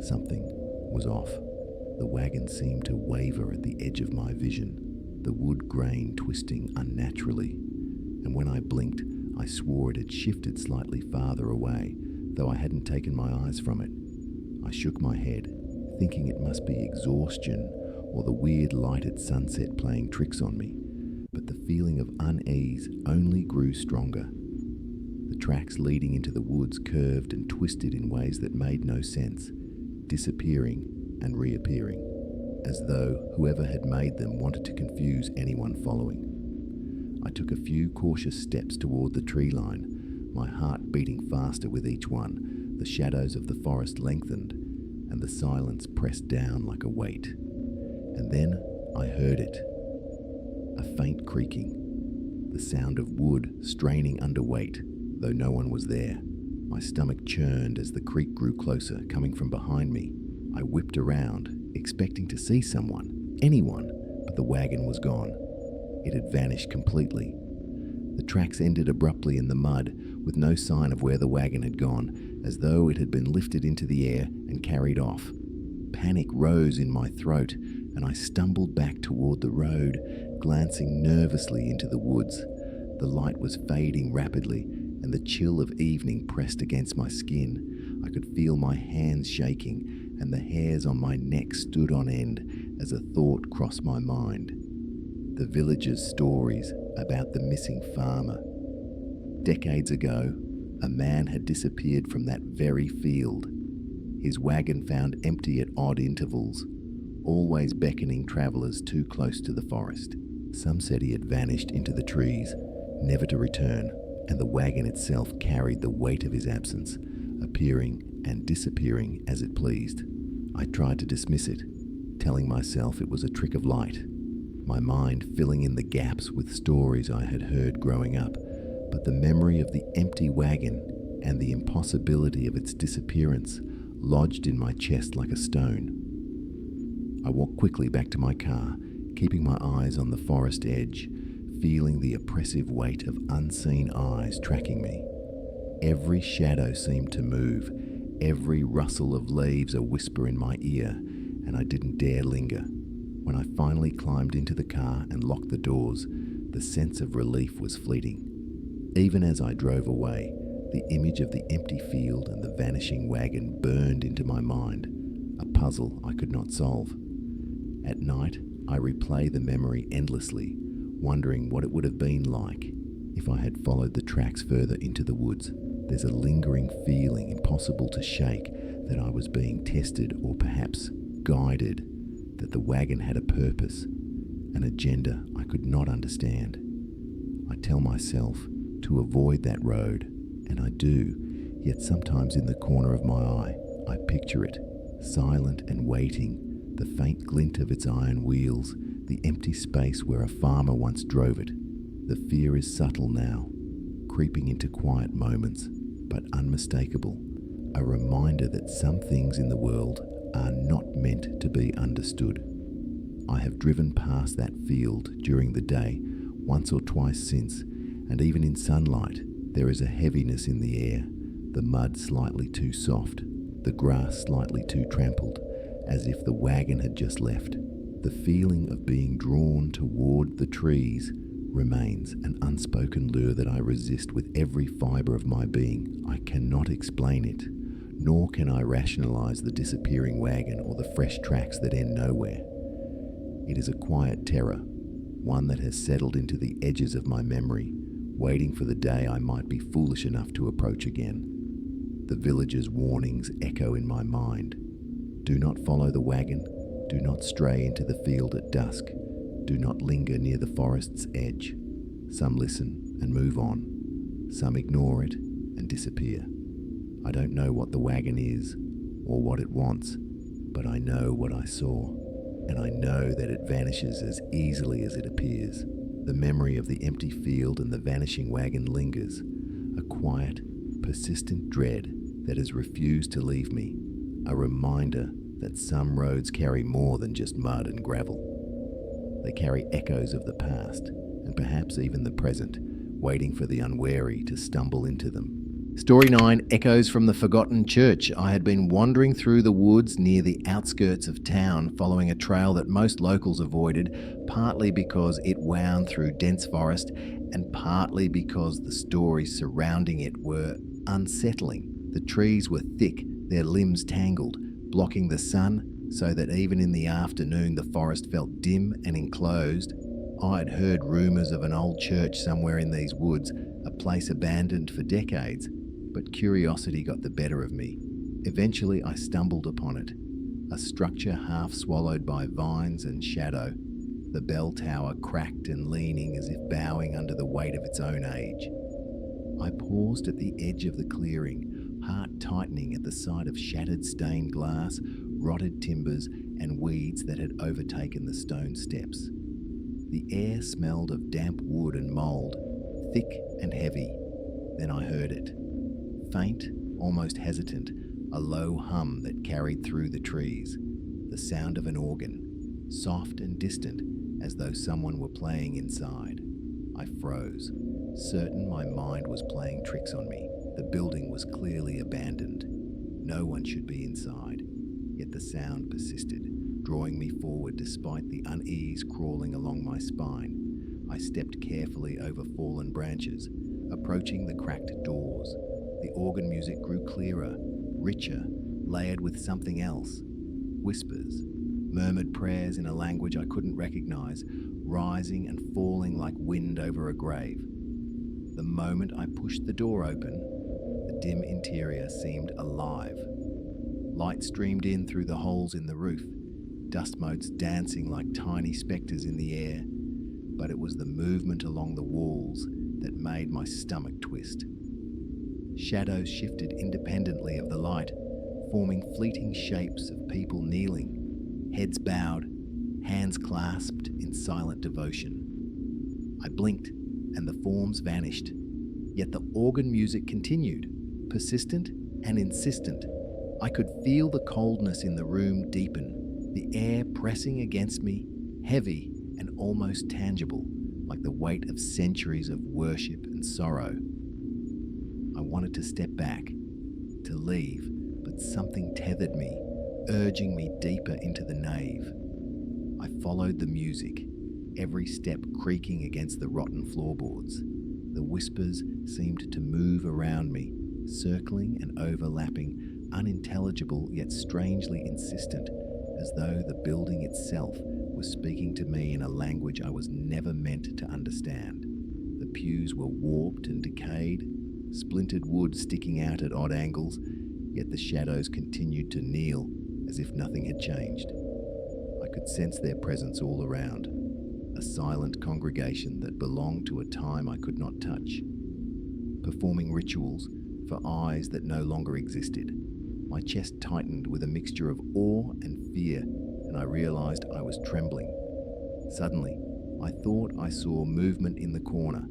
Something was off. The wagon seemed to waver at the edge of my vision, the wood grain twisting unnaturally, and when I blinked, I swore it had shifted slightly farther away, though I hadn't taken my eyes from it. I shook my head, thinking it must be exhaustion or the weird light at sunset playing tricks on me, but the feeling of unease only grew stronger. The tracks leading into the woods curved and twisted in ways that made no sense, disappearing and reappearing, as though whoever had made them wanted to confuse anyone following. I took a few cautious steps toward the tree line, my heart beating faster with each one. The shadows of the forest lengthened, and the silence pressed down like a weight. And then I heard it, a faint creaking, the sound of wood straining under weight, though no one was there. My stomach churned as the creak grew closer, coming from behind me. I whipped around, expecting to see someone, anyone, but the wagon was gone. It had vanished completely. The tracks ended abruptly in the mud, with no sign of where the wagon had gone, as though it had been lifted into the air and carried off. Panic rose in my throat, and I stumbled back toward the road, glancing nervously into the woods. The light was fading rapidly, and the chill of evening pressed against my skin. I could feel my hands shaking, and the hairs on my neck stood on end as a thought crossed my mind. The villagers' stories about the missing farmer. Decades ago, a man had disappeared from that very field, his wagon found empty at odd intervals, always beckoning travelers too close to the forest. Some said he had vanished into the trees, never to return, and the wagon itself carried the weight of his absence, appearing and disappearing as it pleased. I tried to dismiss it, telling myself it was a trick of light, my mind filling in the gaps with stories I had heard growing up, but the memory of the empty wagon and the impossibility of its disappearance lodged in my chest like a stone. I walked quickly back to my car, keeping my eyes on the forest edge, feeling the oppressive weight of unseen eyes tracking me. Every shadow seemed to move, every rustle of leaves a whisper in my ear, and I didn't dare linger. When I finally climbed into the car and locked the doors, the sense of relief was fleeting. Even as I drove away, the image of the empty field and the vanishing wagon burned into my mind, a puzzle I could not solve. At night, I replay the memory endlessly, wondering what it would have been like if I had followed the tracks further into the woods. There's a lingering feeling impossible to shake that I was being tested or perhaps guided, that the wagon had a purpose, an agenda I could not understand. I tell myself to avoid that road, and I do, yet sometimes in the corner of my eye, I picture it, silent and waiting, the faint glint of its iron wheels, the empty space where a farmer once drove it. The fear is subtle now, creeping into quiet moments, but unmistakable, a reminder that some things in the world are not meant to be understood. I have driven past that field during the day once or twice since, and even in sunlight there is a heaviness in the air, the mud slightly too soft, the grass slightly too trampled, as if the wagon had just left. The feeling of being drawn toward the trees remains an unspoken lure that I resist with every fibre of my being. I cannot explain it, nor can I rationalise the disappearing wagon or the fresh tracks that end nowhere. It is a quiet terror, one that has settled into the edges of my memory, waiting for the day I might be foolish enough to approach again. The village's warnings echo in my mind. Do not follow the wagon. Do not stray into the field at dusk. Do not linger near the forest's edge. Some listen and move on. Some ignore it and disappear. I don't know what the wagon is or what it wants, but I know what I saw, and I know that it vanishes as easily as it appears. The memory of the empty field and the vanishing wagon lingers, a quiet, persistent dread that has refused to leave me, a reminder that some roads carry more than just mud and gravel. They carry echoes of the past, and perhaps even the present, waiting for the unwary to stumble into them. Story 9, Echoes from the Forgotten Church. I had been wandering through the woods near the outskirts of town, following a trail that most locals avoided, partly because it wound through dense forest, and partly because the stories surrounding it were unsettling. The trees were thick, their limbs tangled, blocking the sun, so that even in the afternoon the forest felt dim and enclosed. I had heard rumours of an old church somewhere in these woods, a place abandoned for decades, but curiosity got the better of me. Eventually I stumbled upon it, a structure half swallowed by vines and shadow, the bell tower cracked and leaning as if bowing under the weight of its own age. I paused at the edge of the clearing, heart tightening at the sight of shattered stained glass, rotted timbers, and weeds that had overtaken the stone steps. The air smelled of damp wood and mould, thick and heavy. Then I heard it. Faint, almost hesitant, a low hum that carried through the trees, the sound of an organ, soft and distant, as though someone were playing inside. I froze, certain my mind was playing tricks on me. The building was clearly abandoned. No one should be inside, yet the sound persisted, drawing me forward despite the unease crawling along my spine. I stepped carefully over fallen branches, approaching the cracked doors. The organ music grew clearer, richer, layered with something else. Whispers, murmured prayers in a language I couldn't recognize, rising and falling like wind over a grave. The moment I pushed the door open, the dim interior seemed alive. Light streamed in through the holes in the roof, dust motes dancing like tiny spectres in the air, but it was the movement along the walls that made my stomach twist. Shadows shifted independently of the light, forming fleeting shapes of people kneeling, heads bowed, hands clasped in silent devotion. I blinked, and the forms vanished. Yet the organ music continued, persistent and insistent. I could feel the coldness in the room deepen, the air pressing against me, heavy and almost tangible, like the weight of centuries of worship and sorrow. I wanted to step back, to leave, but something tethered me, urging me deeper into the nave. I followed the music, every step creaking against the rotten floorboards. The whispers seemed to move around me, circling and overlapping, unintelligible yet strangely insistent, as though the building itself was speaking to me in a language I was never meant to understand. The pews were warped and decayed, splintered wood sticking out at odd angles, yet the shadows continued to kneel as if nothing had changed. I could sense their presence all around, a silent congregation that belonged to a time I could not touch, performing rituals for eyes that no longer existed. My chest tightened with a mixture of awe and fear, and I realized I was trembling. Suddenly, I thought I saw movement in the corner,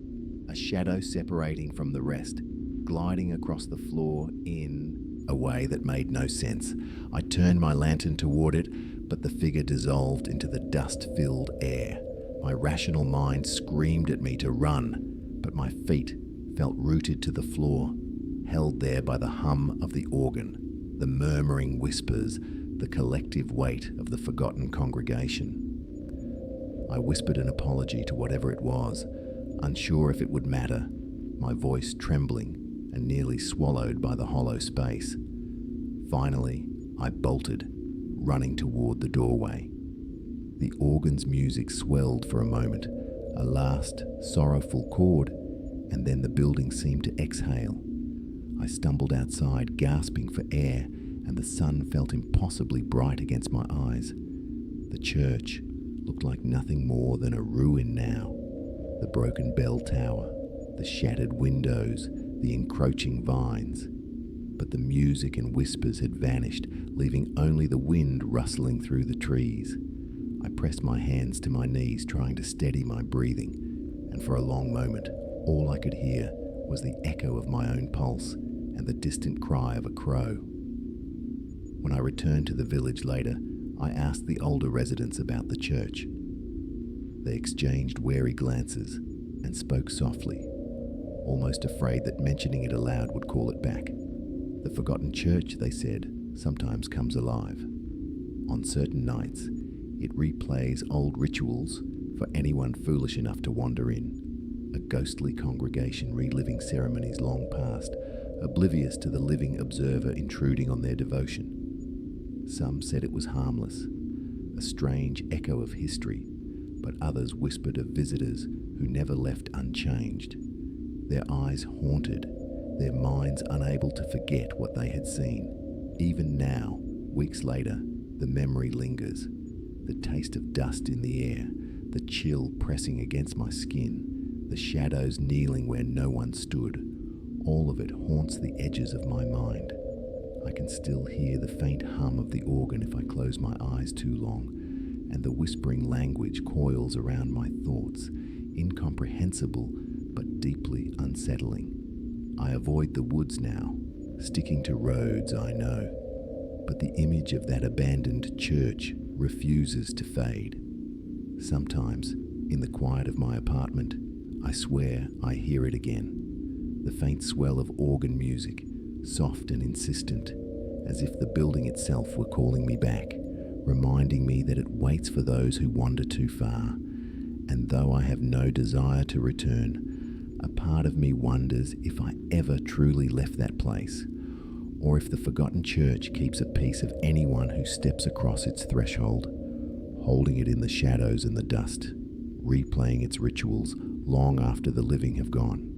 a shadow separating from the rest, gliding across the floor in a way that made no sense. I turned my lantern toward it, but the figure dissolved into the dust-filled air. My rational mind screamed at me to run, but my feet felt rooted to the floor, held there by the hum of the organ, the murmuring whispers, the collective weight of the forgotten congregation. I whispered an apology to whatever it was, unsure if it would matter, my voice trembling and nearly swallowed by the hollow space. Finally, I bolted, running toward the doorway. The organ's music swelled for a moment, a last sorrowful chord, and then the building seemed to exhale. I stumbled outside, gasping for air, and the sun felt impossibly bright against my eyes. The church looked like nothing more than a ruin now. The broken bell tower, the shattered windows, the encroaching vines. But the music and whispers had vanished, leaving only the wind rustling through the trees. I pressed my hands to my knees, trying to steady my breathing, and for a long moment, all I could hear was the echo of my own pulse and the distant cry of a crow. When I returned to the village later, I asked the older residents about the church. They exchanged wary glances and spoke softly, almost afraid that mentioning it aloud would call it back. The forgotten church, they said, sometimes comes alive. On certain nights, it replays old rituals for anyone foolish enough to wander in. A ghostly congregation reliving ceremonies long past, oblivious to the living observer intruding on their devotion. Some said it was harmless, a strange echo of history, but others whispered of visitors who never left unchanged. Their eyes haunted, their minds unable to forget what they had seen. Even now, weeks later, the memory lingers. The taste of dust in the air, the chill pressing against my skin, the shadows kneeling where no one stood. All of it haunts the edges of my mind. I can still hear the faint hum of the organ if I close my eyes too long, and the whispering language coils around my thoughts, incomprehensible but deeply unsettling. I avoid the woods now, sticking to roads I know, but the image of that abandoned church refuses to fade. Sometimes, in the quiet of my apartment, I swear I hear it again. The faint swell of organ music, soft and insistent, as if the building itself were calling me back, reminding me that it waits for those who wander too far. And though I have no desire to return, a part of me wonders if I ever truly left that place, or if the forgotten church keeps a piece of anyone who steps across its threshold, holding it in the shadows and the dust, replaying its rituals long after the living have gone.